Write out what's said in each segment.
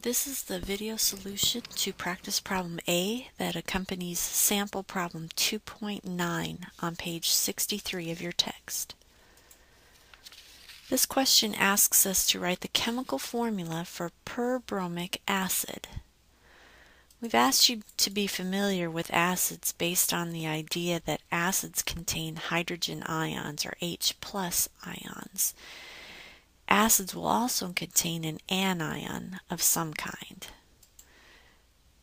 This is the video solution to practice problem A that accompanies sample problem 2.9 on page 63 of your text. This question asks us to write the chemical formula for perbromic acid. We've asked you to be familiar with acids based on the idea that acids contain hydrogen ions or H+ ions. Acids will also contain an anion of some kind.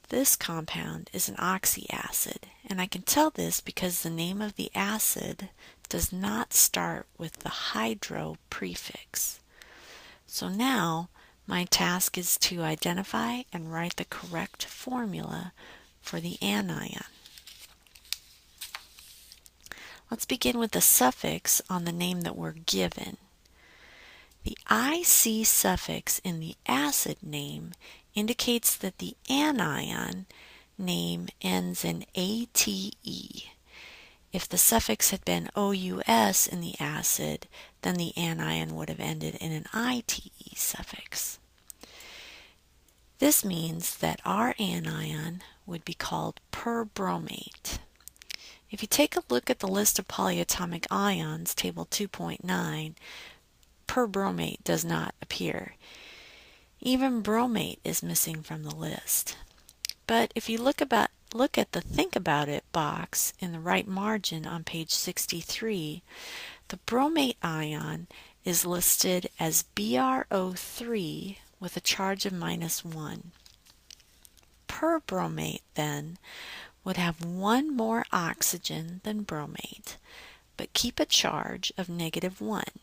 This compound is an oxyacid, and I can tell this because the name of the acid does not start with the hydro prefix. So now my task is to identify and write the correct formula for the anion. Let's begin with the suffix on the name that we're given. The IC suffix in the acid name indicates that the anion name ends in ATE. If the suffix had been OUS in the acid, then the anion would have ended in an ITE suffix. This means that our anion would be called perbromate. If you take a look at the list of polyatomic ions, table 2.9, perbromate does not appear. Even bromate is missing from the list. But if you look at the Think About It box in the right margin on page 63, the bromate ion is listed as BrO3 with a charge of -1. Perbromate then would have one more oxygen than bromate, but keep a charge of -1.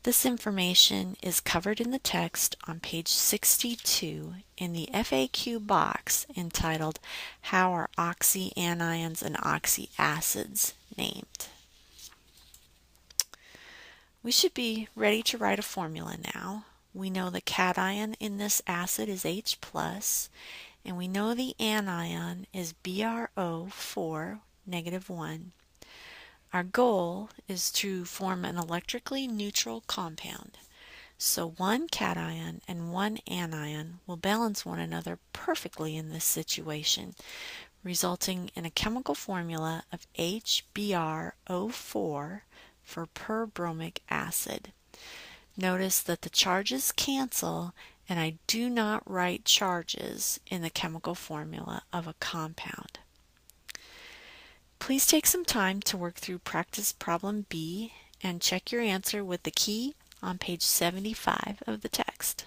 This information is covered in the text on page 62 in the FAQ box entitled How are oxyanions and oxyacids named? We should be ready to write a formula now. We know the cation in this acid is H+, and we know the anion is BrO4, -1. Our goal is to form an electrically neutral compound, so one cation and one anion will balance one another perfectly in this situation, resulting in a chemical formula of HBrO4 for perbromic acid. Notice that the charges cancel, and I do not write charges in the chemical formula of a compound. Please take some time to work through practice problem B and check your answer with the key on page 75 of the text.